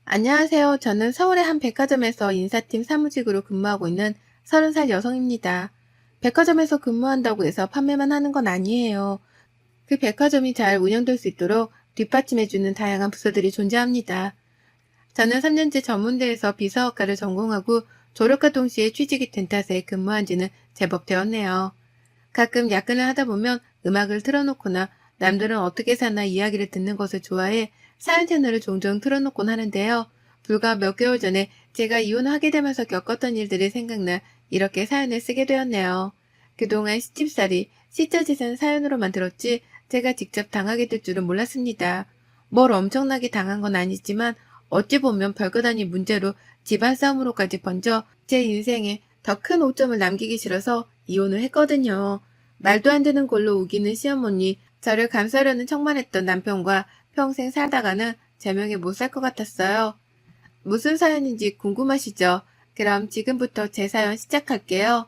안녕하세요. 저는 서울의 한 백화점에서 인사팀 사무직으로 근무하고 있는 30살 여성입니다. 백화점에서 근무한다고 해서 판매만 하는 건 아니에요. 그 백화점이 잘 운영될 수 있도록 뒷받침해주는 다양한 부서들이 존재합니다. 저는 3년째 전문대에서 비서학과를 전공하고 졸업과 동시에 취직이 된 탓에 근무한 지는 제법 되었네요. 가끔 야근을 하다 보면 음악을 틀어놓거나 남들은 어떻게 사나 이야기를 듣는 것을 좋아해 사연 채널을 종종 틀어놓곤 하는데요. 불과 몇 개월 전에 제가 이혼하게 되면서 겪었던 일들이 생각나 이렇게 사연을 쓰게 되었네요. 그동안 시집살이, 시처짓은 사연으로만 들었지 제가 직접 당하게 될 줄은 몰랐습니다. 뭘 엄청나게 당한 건 아니지만 어찌 보면 별것 아닌 문제로 집안 싸움으로까지 번져 제 인생에 더 큰 오점을 남기기 싫어서 이혼을 했거든요. 말도 안 되는 걸로 우기는 시어머니, 저를 감싸려는 척만 했던 남편과 평생 살다가는 제명에 못 살 것 같았어요. 무슨 사연인지 궁금하시죠? 그럼 지금부터 제 사연 시작할게요.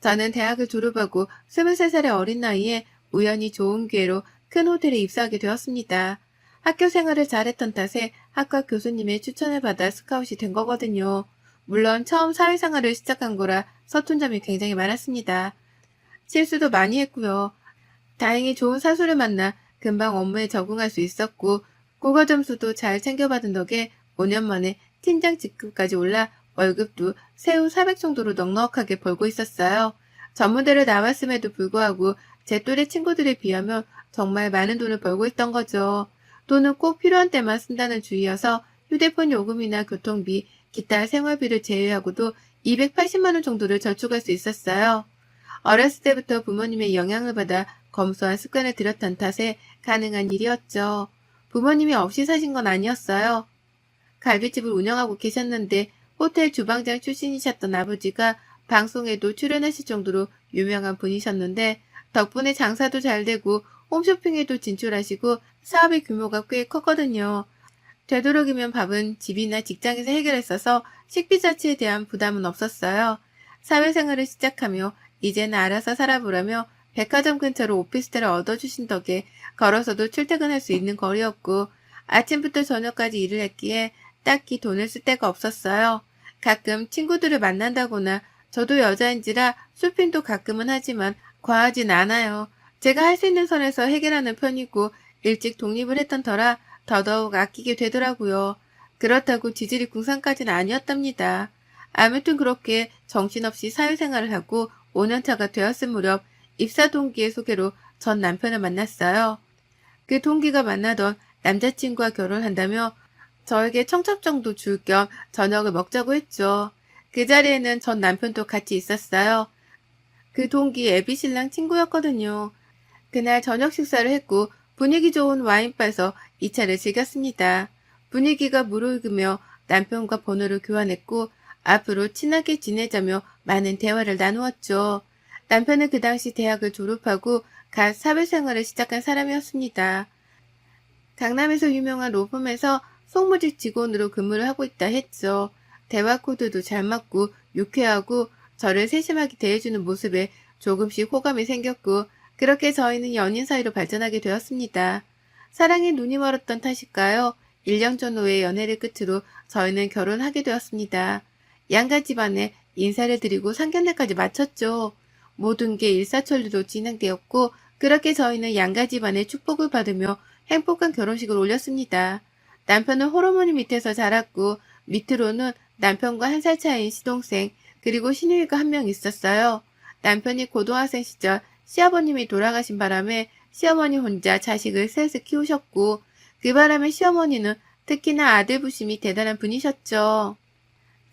저는 대학을 졸업하고 23살의 어린 나이에 우연히 좋은 기회로 큰 호텔에 입사하게 되었습니다. 학교 생활을 잘했던 탓에 학과 교수님의 추천을 받아 스카웃이 된 거거든요. 물론 처음 사회생활을 시작한 거라 서툰 점이 굉장히 많았습니다. 실수도 많이 했고요. 다행히 좋은 사수를 만나 금방 업무에 적응할 수 있었고 국어 점수도 잘 챙겨받은 덕에 5년 만에 팀장 직급까지 올라 월급도 세후 400 정도로 넉넉하게 벌고 있었어요. 전문대를 나왔음에도 불구하고 제 또래 친구들에 비하면 정말 많은 돈을 벌고 있던 거죠. 돈은 꼭 필요한 때만 쓴다는 주의여서 휴대폰 요금이나 교통비, 기타 생활비를 제외하고도 280만 원 정도를 저축할 수 있었어요. 어렸을 때부터 부모님의 영향을 받아 검소한 습관을 들였던 탓에 가능한 일이었죠. 부모님이 없이 사신 건 아니었어요. 갈비집을 운영하고 계셨는데 호텔 주방장 출신이셨던 아버지가 방송에도 출연하실 정도로 유명한 분이셨는데 덕분에 장사도 잘 되고 홈쇼핑에도 진출하시고 사업의 규모가 꽤 컸거든요. 되도록이면 밥은 집이나 직장에서 해결했어서 식비 자체에 대한 부담은 없었어요. 사회생활을 시작하며 이제는 알아서 살아보라며 백화점 근처로 오피스텔을 얻어주신 덕에 걸어서도 출퇴근할 수 있는 거리였고 아침부터 저녁까지 일을 했기에 딱히 돈을 쓸 데가 없었어요. 가끔 친구들을 만난다거나 저도 여자인지라 쇼핑도 가끔은 하지만 과하진 않아요. 제가 할 수 있는 선에서 해결하는 편이고 일찍 독립을 했던 터라 더더욱 아끼게 되더라고요. 그렇다고 지질이 궁상까지는 아니었답니다. 아무튼 그렇게 정신없이 사회생활을 하고 5년차가 되었을 무렵 입사 동기의 소개로 전 남편을 만났어요. 그 동기가 만나던 남자친구와 결혼한다며 저에게 청첩장도 줄 겸 저녁을 먹자고 했죠. 그 자리에는 전 남편도 같이 있었어요. 그 동기 애비신랑 친구였거든요. 그날 저녁 식사를 했고 분위기 좋은 와인바에서 2차를 즐겼습니다. 분위기가 무르익으며 남편과 번호를 교환했고 앞으로 친하게 지내자며 많은 대화를 나누었죠. 남편은 그 당시 대학을 졸업하고 갓 사회생활을 시작한 사람이었습니다. 강남에서 유명한 로펌에서 송무직 직원으로 근무를 하고 있다 했죠. 대화 코드도 잘 맞고 유쾌하고 저를 세심하게 대해주는 모습에 조금씩 호감이 생겼고 그렇게 저희는 연인 사이로 발전하게 되었습니다. 사랑에 눈이 멀었던 탓일까요? 1년 전후의 연애를 끝으로 저희는 결혼하게 되었습니다. 양가 집안에 인사를 드리고 상견례까지 마쳤죠. 모든 게 일사천리로 진행되었고 그렇게 저희는 양가 집안의 축복을 받으며 행복한 결혼식을 올렸습니다. 남편은 홀어머니 밑에서 자랐고 밑으로는 남편과 1살 차이인 시동생 그리고 시누이가 한 명 있었어요. 남편이 고등학생 시절 시아버님이 돌아가신 바람에 시어머니 혼자 자식을 셋을 키우셨고 그 바람에 시어머니는 특히나 아들 부심이 대단한 분이셨죠.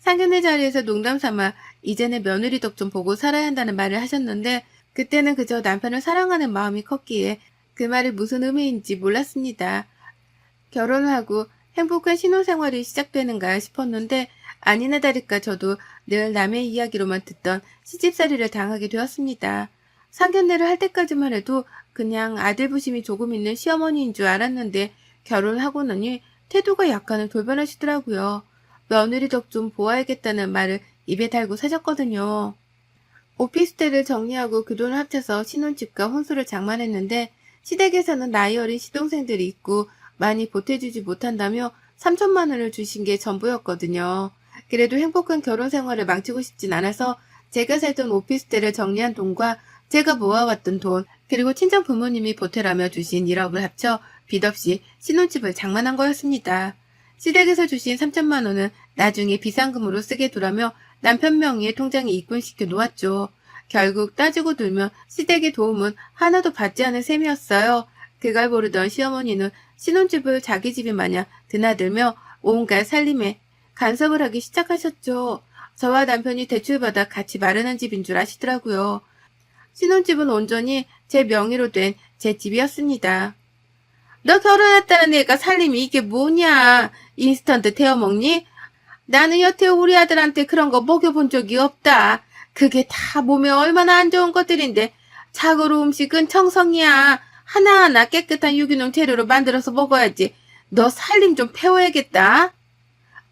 상견례 자리에서 농담 삼아 이제는 며느리 덕 좀 보고 살아야 한다는 말을 하셨는데 그때는 그저 남편을 사랑하는 마음이 컸기에 그 말이 무슨 의미인지 몰랐습니다. 결혼을 하고 행복한 신혼생활이 시작되는가 싶었는데 아니나 다를까 저도 늘 남의 이야기로만 듣던 시집살이를 당하게 되었습니다. 상견례를 할 때까지만 해도 그냥 아들 부심이 조금 있는 시어머니인 줄 알았는데 결혼하고 나니 태도가 약간은 돌변하시더라고요. 며느리 덕 좀 보아야겠다는 말을 입에 달고 사셨거든요. 오피스텔을 정리하고 그 돈을 합쳐서 신혼집과 혼수를 장만했는데 시댁에서는 나이 어린 시동생들이 있고 많이 보태주지 못한다며 3천만 원을 주신 게 전부였거든요. 그래도 행복한 결혼 생활을 망치고 싶진 않아서 제가 살던 오피스텔을 정리한 돈과 제가 모아왔던 돈, 그리고 친정 부모님이 보태라며 주신 1억을 합쳐 빚 없이 신혼집을 장만한 거였습니다. 시댁에서 주신 3천만 원은 나중에 비상금으로 쓰게 두라며 남편 명의의 통장에 입금시켜 놓았죠. 결국 따지고 들면 시댁의 도움은 하나도 받지 않은 셈이었어요. 그걸 모르던 시어머니는 신혼집을 자기 집이 마냥 드나들며 온갖 살림에 간섭을 하기 시작하셨죠. 저와 남편이 대출받아 같이 마련한 집인 줄 아시더라고요. 신혼집은 온전히 제 명의로 된 제 집이었습니다. 너 결혼했다는 애가 살림이 이게 뭐냐? 인스턴트 데워 먹니? 나는 여태 우리 아들한테 그런 거 먹여본 적이 없다. 그게 다 몸에 얼마나 안 좋은 것들인데 자고로 음식은 청성이야. 하나하나 깨끗한 유기농 재료로 만들어서 먹어야지. 너 살림 좀 배워야겠다.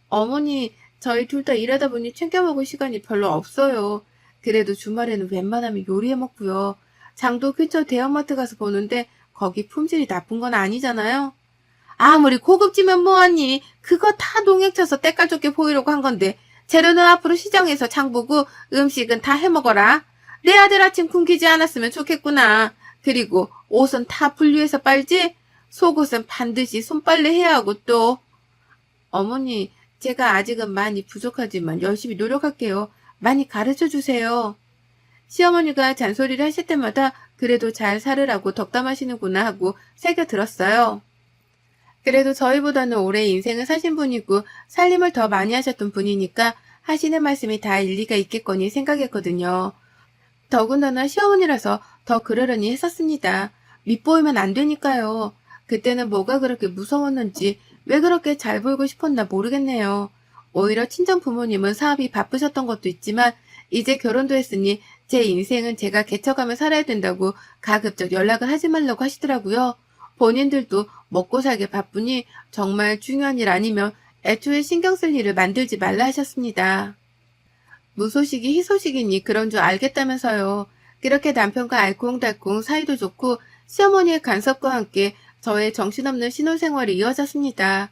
어머니, 저희 둘 다 일하다 보니 챙겨 먹을 시간이 별로 없어요. 그래도 주말에는 웬만하면 요리해 먹고요. 장도 근처 대형마트 가서 보는데 거기 품질이 나쁜 건 아니잖아요. 아무리 고급지면 뭐하니. 그거 다 농약 쳐서 때깔 좋게 보이려고 한 건데 재료는 앞으로 시장에서 장 보고 음식은 다 해먹어라. 내 아들 아침 굶기지 않았으면 좋겠구나. 그리고 옷은 다 분리해서 빨지? 속옷은 반드시 손빨래 해야 하고 또. 어머니, 제가 아직은 많이 부족하지만 열심히 노력할게요. 많이 가르쳐 주세요. 시어머니가 잔소리를 하실 때마다 그래도 잘 살으라고 덕담하시는구나 하고 새겨 들었어요. 그래도 저희보다는 오래 인생을 사신 분이고 살림을 더 많이 하셨던 분이니까 하시는 말씀이 다 일리가 있겠거니 생각했거든요. 더군다나 시어머니라서 더 그러려니 했었습니다. 밉보이면 안 되니까요. 그때는 뭐가 그렇게 무서웠는지 왜 그렇게 잘 보이고 싶었나 모르겠네요. 오히려 친정 부모님은 사업이 바쁘셨던 것도 있지만 이제 결혼도 했으니 제 인생은 제가 개척하며 살아야 된다고 가급적 연락을 하지 말라고 하시더라고요. 본인들도 먹고 살기 바쁘니 정말 중요한 일 아니면 애초에 신경 쓸 일을 만들지 말라 하셨습니다. 무소식이 희소식이니 그런 줄 알겠다면서요. 그렇게 남편과 알콩달콩 사이도 좋고 시어머니의 간섭과 함께 저의 정신없는 신혼생활이 이어졌습니다.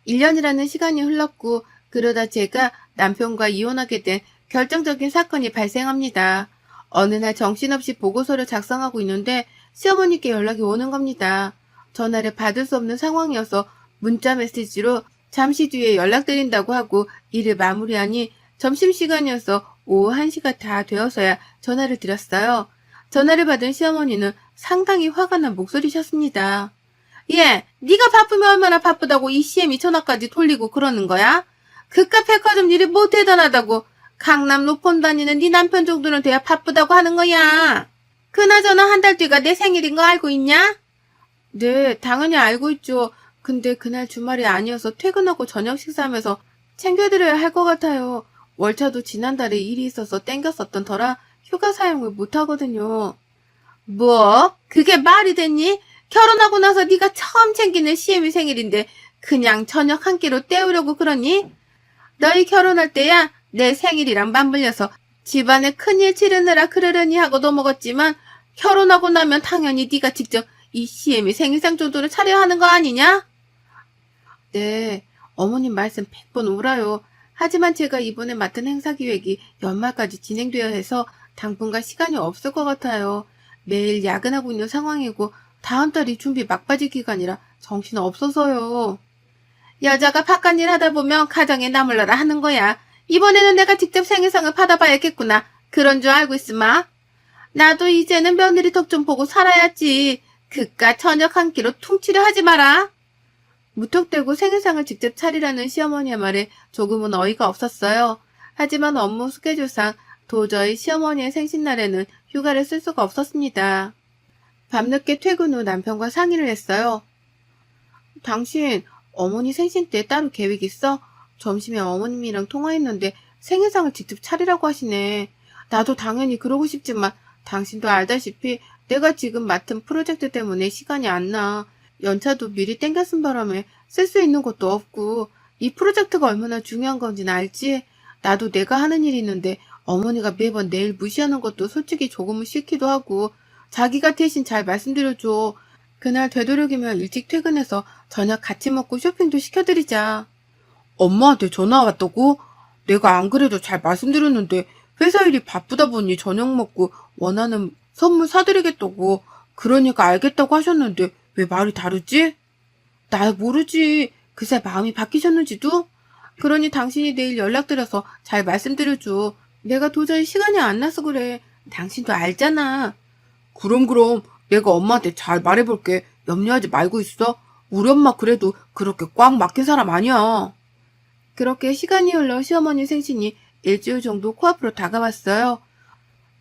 1년이라는 시간이 흘렀고 그러다 제가 남편과 이혼하게 된 결정적인 사건이 발생합니다. 어느 날 정신없이 보고서를 작성하고 있는데 시어머니께 연락이 오는 겁니다. 전화를 받을 수 없는 상황이어서 문자 메시지로 잠시 뒤에 연락드린다고 하고 일을 마무리하니 점심시간이어서 오후 1시가 다 되어서야 전화를 드렸어요. 전화를 받은 시어머니는 상당히 화가 난 목소리셨습니다. 예, 네가 바쁘면 얼마나 바쁘다고 이 CM이 전화까지 돌리고 그러는 거야? 그깟 백화점 일이 뭐 대단하다고. 강남 로폰 다니는 네 남편 정도는 돼야 바쁘다고 하는 거야. 그나저나 한 달 뒤가 내 생일인 거 알고 있냐? 네, 당연히 알고 있죠. 근데 그날 주말이 아니어서 퇴근하고 저녁 식사하면서 챙겨드려야 할 것 같아요. 월차도 지난달에 일이 있어서 땡겼었던 터라 휴가 사용을 못하거든요. 뭐? 그게 말이 됐니? 결혼하고 나서 네가 처음 챙기는 CM이 생일인데 그냥 저녁 한 끼로 때우려고 그러니? 너희 결혼할 때야 내 생일이랑 맞물려서 집안에 큰일 치르느라 그러려니 하고 넘어갔지만 결혼하고 나면 당연히 네가 직접 이 CM이 생일상 정도를 차려야 하는 거 아니냐? 네, 어머님 말씀 100번 옳아요. 하지만 제가 이번에 맡은 행사 기획이 연말까지 진행되어야 해서 당분간 시간이 없을 것 같아요. 매일 야근하고 있는 상황이고 다음 달이 준비 막바지 기간이라 정신 없어서요. 여자가 바깥일 하다 보면 가정에 나몰라라 하는 거야. 이번에는 내가 직접 생일상을 받아봐야겠구나. 그런 줄 알고 있으마. 나도 이제는 며느리 덕 좀 보고 살아야지. 그깟 저녁 한 끼로 퉁치려 하지 마라. 무턱대고 생일상을 직접 차리라는 시어머니의 말에 조금은 어이가 없었어요. 하지만 업무 스케줄상 도저히 시어머니의 생신날에는 휴가를 쓸 수가 없었습니다. 밤늦게 퇴근 후 남편과 상의를 했어요. 당신 어머니 생신 때 따로 계획 있어? 점심에 어머님이랑 통화했는데 생일상을 직접 차리라고 하시네. 나도 당연히 그러고 싶지만 당신도 알다시피 내가 지금 맡은 프로젝트 때문에 시간이 안 나. 연차도 미리 땡겨 쓴 바람에 쓸 수 있는 것도 없고 이 프로젝트가 얼마나 중요한 건지는 알지? 나도 내가 하는 일이 있는데 어머니가 매번 내일 무시하는 것도 솔직히 조금은 싫기도 하고 자기가 대신 잘 말씀드려줘. 그날 되도록이면 일찍 퇴근해서 저녁 같이 먹고 쇼핑도 시켜드리자. 엄마한테 전화 왔다고? 내가 안 그래도 잘 말씀드렸는데 회사 일이 바쁘다 보니 저녁 먹고 원하는 선물 사드리겠다고. 그러니까 알겠다고 하셨는데 왜 말이 다르지? 나 모르지. 그새 마음이 바뀌셨는지도? 그러니 당신이 내일 연락드려서 잘 말씀드려줘. 내가 도저히 시간이 안 나서 그래. 당신도 알잖아. 그럼 내가 엄마한테 잘 말해볼게. 염려하지 말고 있어. 우리 엄마 그래도 그렇게 꽉 막힌 사람 아니야. 그렇게 시간이 흘러 시어머니 생신이 일주일 정도 코앞으로 다가왔어요.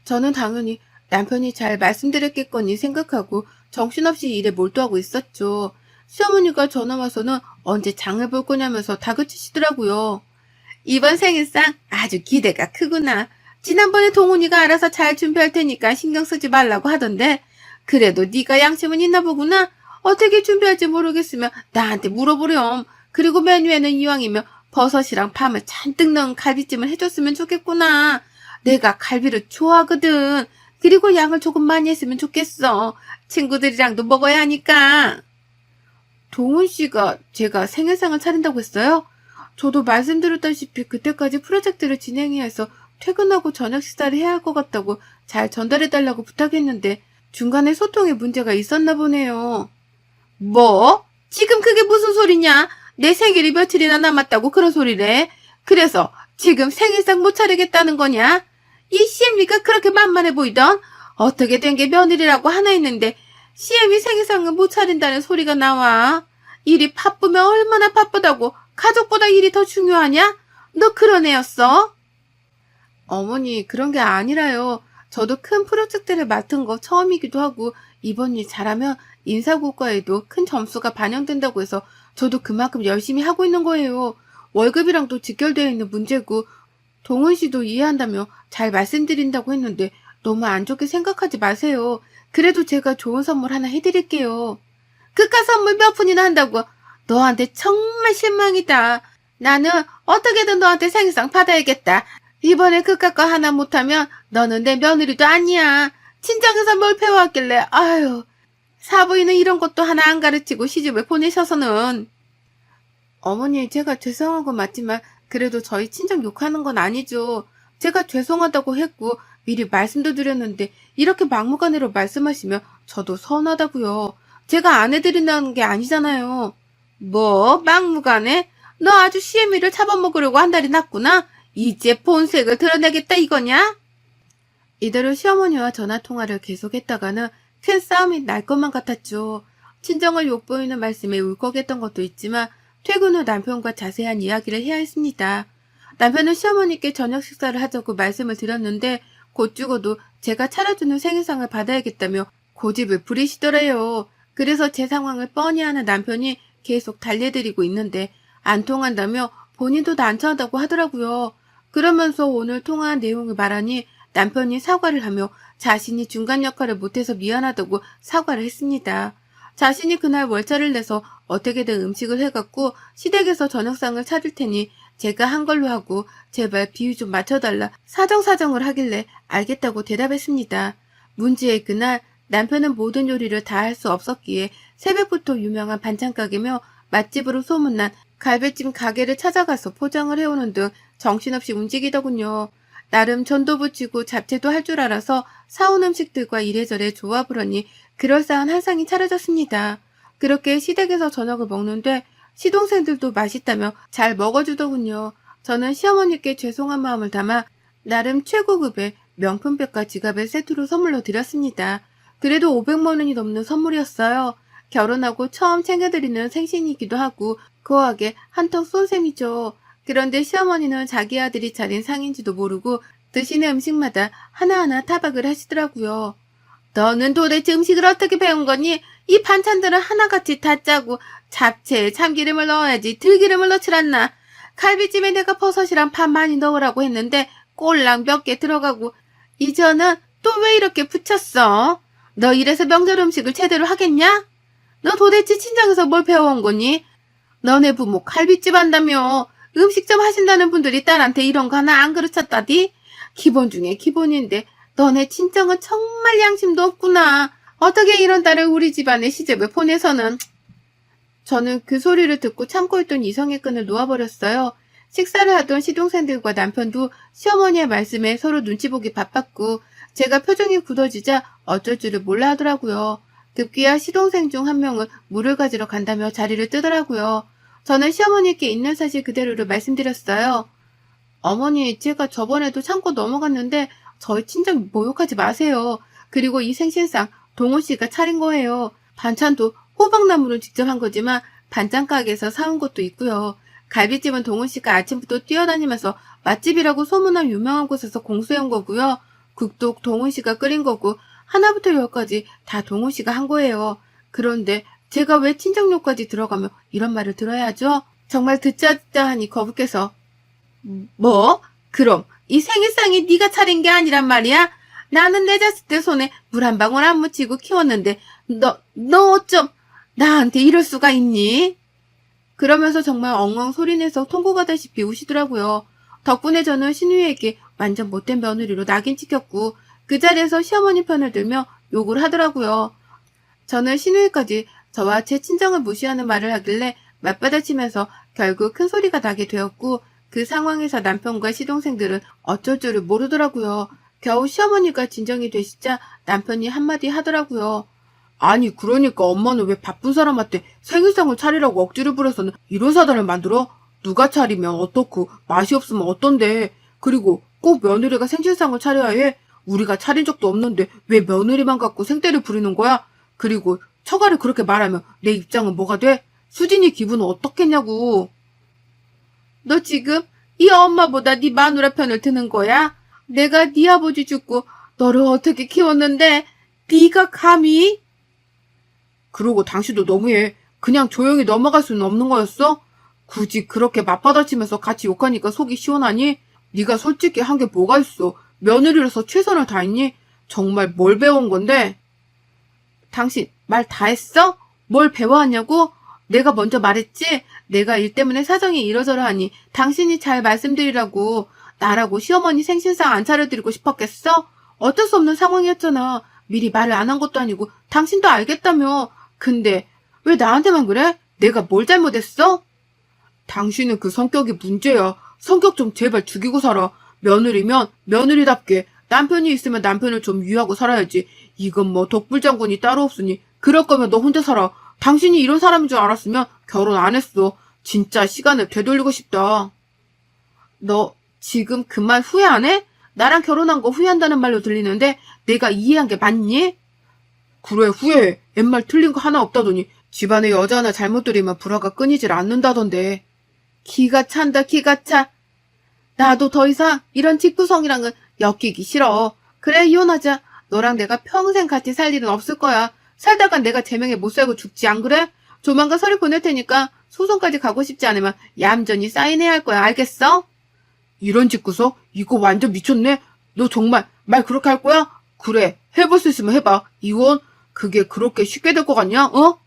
저는 당연히 남편이 잘 말씀드렸겠거니 생각하고 정신없이 일에 몰두하고 있었죠. 시어머니가 전화 와서는 언제 장을 볼 거냐면서 다그치시더라고요. 이번 생일상 아주 기대가 크구나. 지난번에 동훈이가 알아서 잘 준비할 테니까 신경 쓰지 말라고 하던데 그래도 네가 양심은 있나 보구나. 어떻게 준비할지 모르겠으면 나한테 물어보렴. 그리고 메뉴에는 이왕이면 버섯이랑 팜을 잔뜩 넣은 갈비찜을 해줬으면 좋겠구나. 내가 갈비를 좋아하거든. 그리고 양을 조금 많이 했으면 좋겠어. 친구들이랑도 먹어야 하니까. 동훈 씨가 제가 생일상을 차린다고 했어요? 저도 말씀드렸다시피 그때까지 프로젝트를 진행해야 해서 퇴근하고 저녁 식사를 해야 할 것 같다고 잘 전달해달라고 부탁했는데 중간에 소통에 문제가 있었나 보네요. 뭐? 지금 그게 무슨 소리냐? 내 생일이 며칠이나 남았다고 그런 소리래. 그래서 지금 생일상 못 차리겠다는 거냐? 이 CM이가 그렇게 만만해 보이던? 어떻게 된 게 며느리라고 하나 있는데 CM이 생일상을 못 차린다는 소리가 나와. 일이 바쁘면 얼마나 바쁘다고 가족보다 일이 더 중요하냐? 너 그런 애였어? 어머니, 그런 게 아니라요. 저도 큰 프로젝트를 맡은 거 처음이기도 하고 이번 일 잘하면 인사고과에도 큰 점수가 반영된다고 해서 저도 그만큼 열심히 하고 있는 거예요. 월급이랑도 직결되어 있는 문제고 동훈 씨도 이해한다며 잘 말씀드린다고 했는데 너무 안 좋게 생각하지 마세요. 그래도 제가 좋은 선물 하나 해드릴게요. 그깟 선물 몇 푼이나 한다고. 너한테 정말 실망이다. 나는 어떻게든 너한테 생일상 받아야겠다. 이번에 그깟 거 하나 못하면 너는 내 며느리도 아니야. 친정에서 뭘 배워왔길래 아유. 사부인은 이런 것도 하나 안 가르치고 시집을 보내셔서는. 어머니, 제가 죄송한 건 맞지만 그래도 저희 친정 욕하는 건 아니죠. 제가 죄송하다고 했고 미리 말씀도 드렸는데 이렇게 막무가내로 말씀하시면 저도 서운하다고요. 제가 안 해드린다는 게 아니잖아요. 뭐 막무가내? 너 아주 CM이를 잡아먹으려고 한 달이 났구나. 이제 본색을 드러내겠다 이거냐? 이대로 시어머니와 전화통화를 계속했다가는 큰 싸움이 날 것만 같았죠. 친정을 욕보이는 말씀에 울컥했던 것도 있지만 퇴근 후 남편과 자세한 이야기를 해야 했습니다. 남편은 시어머니께 저녁 식사를 하자고 말씀을 드렸는데 곧 죽어도 제가 차려주는 생일상을 받아야겠다며 고집을 부리시더래요. 그래서 제 상황을 뻔히 아는 남편이 계속 달래드리고 있는데 안 통한다며 본인도 난처하다고 하더라고요. 그러면서 오늘 통화한 내용을 말하니 남편이 사과를 하며 자신이 중간 역할을 못해서 미안하다고 사과를 했습니다. 자신이 그날 월차를 내서 어떻게든 음식을 해갖고 시댁에서 저녁상을 차릴 테니 제가 한 걸로 하고 제발 비유 좀 맞춰달라 사정사정을 하길래 알겠다고 대답했습니다. 문제의 그날 남편은 모든 요리를 다 할 수 없었기에 새벽부터 유명한 반찬가게며 맛집으로 소문난 갈비찜 가게를 찾아가서 포장을 해오는 등 정신없이 움직이더군요. 나름 전도 붙이고 잡채도 할 줄 알아서 사온 음식들과 이래저래 조합을 하니 그럴싸한 한 상이 차려졌습니다. 그렇게 시댁에서 저녁을 먹는데 시동생들도 맛있다며 잘 먹어주더군요. 저는 시어머니께 죄송한 마음을 담아 나름 최고급의 명품백과 지갑을 세트로 선물로 드렸습니다. 그래도 500만 원이 넘는 선물이었어요. 결혼하고 처음 챙겨드리는 생신이기도 하고 거하게 한턱 쏜 셈이죠. 그런데 시어머니는 자기 아들이 차린 상인지도 모르고 드시는 음식마다 하나하나 타박을 하시더라고요. 너는 도대체 음식을 어떻게 배운 거니? 이 반찬들은 하나같이 다 짜고 잡채에 참기름을 넣어야지 들기름을 넣질 않나. 갈비찜에 내가 버섯이랑 밥 많이 넣으라고 했는데 꼴랑 몇 개 들어가고 이제는 또 왜 이렇게 붙였어? 너 이래서 명절 음식을 제대로 하겠냐? 너 도대체 친정에서 뭘 배워온 거니? 너네 부모 갈비찜 한다며. 음식점 하신다는 분들이 딸한테 이런 거 하나 안 가르쳤다디? 기본 중에 기본인데 너네 친정은 정말 양심도 없구나. 어떻게 이런 딸을 우리 집안에 시집을 보내서는. 저는 그 소리를 듣고 참고 있던 이성의 끈을 놓아버렸어요. 식사를 하던 시동생들과 남편도 시어머니의 말씀에 서로 눈치 보기 바빴고 제가 표정이 굳어지자 어쩔 줄을 몰라 하더라고요. 급기야 시동생 중 한 명은 물을 가지러 간다며 자리를 뜨더라고요. 저는 시어머니께 있는 사실 그대로를 말씀드렸어요. 어머니, 제가 저번에도 참고 넘어갔는데 저희 친정 모욕하지 마세요. 그리고 이 생신상 동훈 씨가 차린 거예요. 반찬도 호박나무로 직접 한 거지만 반찬 가게에서 사온 것도 있고요. 갈비찜은 동훈 씨가 아침부터 뛰어다니면서 맛집이라고 소문난 유명한 곳에서 공수해온 거고요. 국도 동훈 씨가 끓인 거고 하나부터 열까지 다 동훈 씨가 한 거예요. 그런데 제가 왜 친정욕까지 들어가며 이런 말을 들어야죠? 정말 듣자 하니 거북해서 뭐? 그럼 이 생일상이 네가 차린 게 아니란 말이야? 나는 내 자식들 손에 물 한 방울 안 묻히고 키웠는데 너 어쩜 나한테 이럴 수가 있니? 그러면서 정말 엉엉 소리내서 통곡하다시피 우시더라고요. 덕분에 저는 신우이에게 완전 못된 며느리로 낙인 찍혔고 그 자리에서 시어머니 편을 들며 욕을 하더라고요. 저는 신우이까지 저와 제 친정을 무시하는 말을 하길래 맞받아치면서 결국 큰 소리가 나게 되었고 그 상황에서 남편과 시동생들은 어쩔 줄을 모르더라고요. 겨우 시어머니가 진정이 되시자 남편이 한마디 하더라고요. 아니 그러니까 엄마는 왜 바쁜 사람한테 생일상을 차리라고 억지를 부려서는 이런 사단을 만들어? 누가 차리면 어떻고 맛이 없으면 어떤데. 그리고 꼭 며느리가 생신상을 차려야 해? 우리가 차린 적도 없는데 왜 며느리만 갖고 생떼를 부리는 거야? 그리고 처가를 그렇게 말하면 내 입장은 뭐가 돼? 수진이 기분은 어떻겠냐고. 너 지금 이 엄마보다 네 마누라 편을 드는 거야? 내가 네 아버지 죽고 너를 어떻게 키웠는데 네가 감히? 그러고 당신도 너무해. 그냥 조용히 넘어갈 수는 없는 거였어? 굳이 그렇게 맞받아치면서 같이 욕하니까 속이 시원하니? 네가 솔직히 한 게 뭐가 있어. 며느리로서 최선을 다했니? 정말 뭘 배워온 건데? 당신 말 다 했어? 뭘 배워왔냐고? 내가 먼저 말했지? 내가 일 때문에 사정이 이러저러 하니 당신이 잘 말씀드리라고. 나라고 시어머니 생신상 안 차려드리고 싶었겠어? 어쩔 수 없는 상황이었잖아. 미리 말을 안 한 것도 아니고 당신도 알겠다며. 근데 왜 나한테만 그래? 내가 뭘 잘못했어? 당신은 그 성격이 문제야. 성격 좀 제발 죽이고 살아. 며느리면 며느리답게 남편이 있으면 남편을 좀 위하고 살아야지. 이건 뭐 독불장군이 따로 없으니 그럴 거면 너 혼자 살아. 당신이 이런 사람인 줄 알았으면 결혼 안 했어. 진짜 시간을 되돌리고 싶다. 너 지금 그 말 후회 안 해? 나랑 결혼한 거 후회한다는 말로 들리는데 내가 이해한 게 맞니? 그래 후회해. 옛말 틀린 거 하나 없다더니 집안에 여자 하나 잘못 들이면 불화가 끊이질 않는다던데. 기가 찬다 기가 차. 나도 더 이상 이런 직구성이랑은 엮이기 싫어. 그래 이혼하자. 너랑 내가 평생 같이 살 일은 없을 거야. 살다가 내가 제명에 못 살고 죽지 안 그래? 조만간 서류 보낼 테니까 소송까지 가고 싶지 않으면 얌전히 사인해야 할 거야. 알겠어? 이런 직구석? 이거 완전 미쳤네. 너 정말 말 그렇게 할 거야? 그래 해볼 수 있으면 해봐. 이혼? 그게 그렇게 쉽게 될 것 같냐? 어?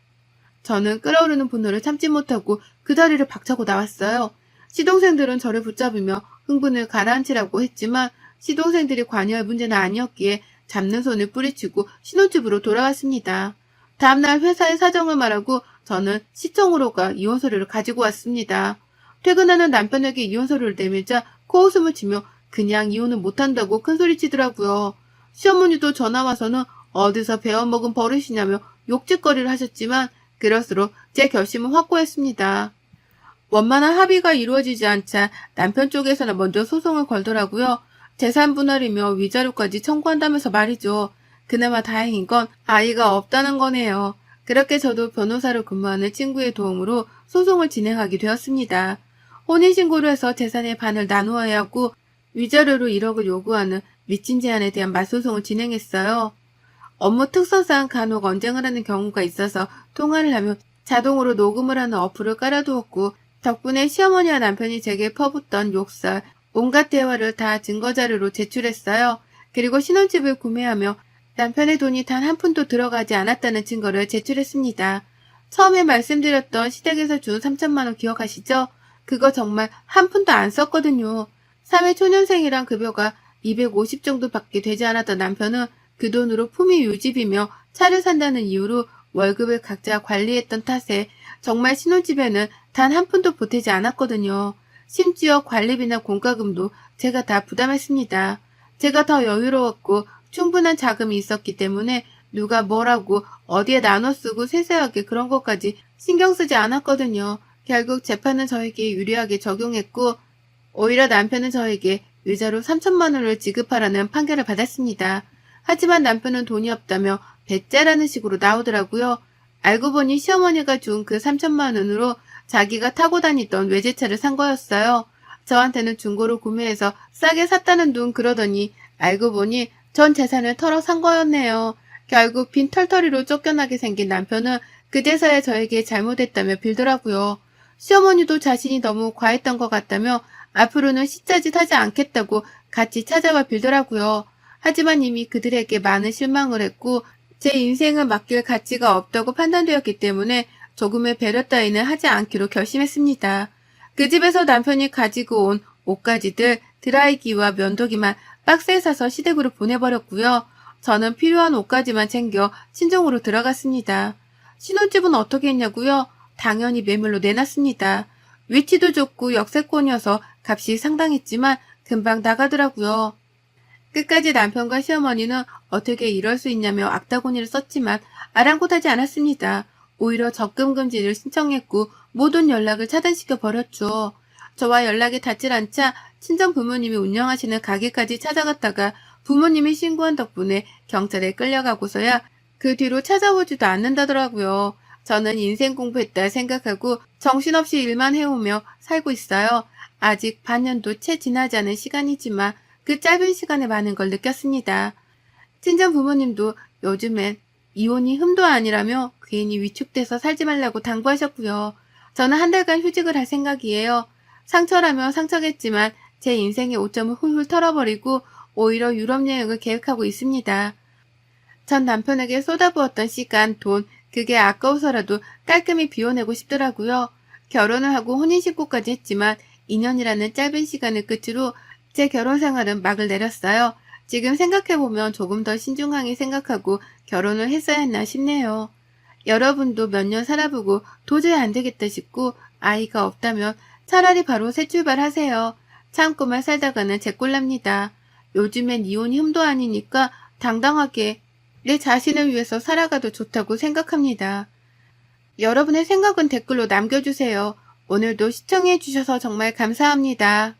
저는 끓어오르는 분노를 참지 못하고 그 자리를 박차고 나왔어요. 시동생들은 저를 붙잡으며 흥분을 가라앉히라고 했지만 시동생들이 관여할 문제는 아니었기에 잡는 손을 뿌리치고 신혼집으로 돌아왔습니다. 다음날 회사에 사정을 말하고 저는 시청으로 가 이혼 서류를 가지고 왔습니다. 퇴근하는 남편에게 이혼 서류를 내밀자 코웃음을 치며 그냥 이혼은 못한다고 큰소리치더라고요. 시어머니도 전화 와서는 어디서 배워먹은 버릇이냐며 욕짓거리를 하셨지만 그럴수록 제 결심은 확고했습니다. 원만한 합의가 이루어지지 않자 남편 쪽에서는 먼저 소송을 걸더라고요. 재산 분할이며 위자료까지 청구한다면서 말이죠. 그나마 다행인 건 아이가 없다는 거네요. 그렇게 저도 변호사로 근무하는 친구의 도움으로 소송을 진행하게 되었습니다. 혼인신고를 해서 재산의 반을 나누어야 하고 위자료로 1억을 요구하는 미친 제안에 대한 맞소송을 진행했어요. 업무 특성상 간혹 언쟁을 하는 경우가 있어서 통화를 하면 자동으로 녹음을 하는 어플을 깔아두었고 덕분에 시어머니와 남편이 제게 퍼붓던 욕설, 온갖 대화를 다 증거자료로 제출했어요. 그리고 신혼집을 구매하며 남편의 돈이 단 한 푼도 들어가지 않았다는 증거를 제출했습니다. 처음에 말씀드렸던 시댁에서 준 3천만 원 기억하시죠? 그거 정말 한 푼도 안 썼거든요. 사회 초년생이랑 급여가 250 정도밖에 되지 않았던 남편은 그 돈으로 품위 유지비며 차를 산다는 이유로 월급을 각자 관리했던 탓에 정말 신혼집에는 단 한 푼도 보태지 않았거든요. 심지어 관리비나 공과금도 제가 다 부담했습니다. 제가 더 여유로웠고 충분한 자금이 있었기 때문에 누가 뭐라고 어디에 나눠 쓰고 세세하게 그런 것까지 신경 쓰지 않았거든요. 결국 재판은 저에게 유리하게 적용했고 오히려 남편은 저에게 위자료 3천만 원을 지급하라는 판결을 받았습니다. 하지만 남편은 돈이 없다며 배째라는 식으로 나오더라고요. 알고 보니 시어머니가 준 그 3천만 원으로 자기가 타고 다니던 외제차를 산 거였어요. 저한테는 중고로 구매해서 싸게 샀다는 둥 그러더니 알고 보니 전 재산을 털어 산 거였네요. 결국 빈털터리로 쫓겨나게 생긴 남편은 그제서야 저에게 잘못했다며 빌더라고요. 시어머니도 자신이 너무 과했던 것 같다며 앞으로는 시짜짓 하지 않겠다고 같이 찾아와 빌더라고요. 하지만 이미 그들에게 많은 실망을 했고 제 인생을 맡길 가치가 없다고 판단되었기 때문에 조금의 배려 따위는 하지 않기로 결심했습니다. 그 집에서 남편이 가지고 온 옷가지들, 드라이기와 면도기만 박스에 싸서 시댁으로 보내버렸고요. 저는 필요한 옷가지만 챙겨 친정으로 들어갔습니다. 신혼집은 어떻게 했냐고요? 당연히 매물로 내놨습니다. 위치도 좋고 역세권이어서 값이 상당했지만 금방 나가더라고요. 끝까지 남편과 시어머니는 어떻게 이럴 수 있냐며 악다구니를 썼지만 아랑곳하지 않았습니다. 오히려 적금 금지를 신청했고 모든 연락을 차단시켜 버렸죠. 저와 연락이 닿질 않자 친정 부모님이 운영하시는 가게까지 찾아갔다가 부모님이 신고한 덕분에 경찰에 끌려가고서야 그 뒤로 찾아오지도 않는다더라고요. 저는 인생 공부했다 생각하고 정신없이 일만 해오며 살고 있어요. 아직 반년도 채 지나지 않은 시간이지만 그 짧은 시간에 많은 걸 느꼈습니다. 친정 부모님도 요즘엔 이혼이 흠도 아니라며 괜히 위축돼서 살지 말라고 당부하셨고요. 저는 한 달간 휴직을 할 생각이에요. 상처라면 상처겠지만 제 인생의 오점을 훌훌 털어버리고 오히려 유럽 여행을 계획하고 있습니다. 전 남편에게 쏟아부었던 시간, 돈, 그게 아까워서라도 깔끔히 비워내고 싶더라고요. 결혼을 하고 혼인신고까지 했지만 2년이라는 짧은 시간을 끝으로 제 결혼 생활은 막을 내렸어요. 지금 생각해보면 조금 더 신중하게 생각하고 결혼을 했어야 했나 싶네요. 여러분도 몇 년 살아보고 도저히 안 되겠다 싶고 아이가 없다면 차라리 바로 새 출발하세요. 참고만 살다가는 제꼴납니다. 요즘엔 이혼이 흠도 아니니까 당당하게 내 자신을 위해서 살아가도 좋다고 생각합니다. 여러분의 생각은 댓글로 남겨주세요. 오늘도 시청해주셔서 정말 감사합니다.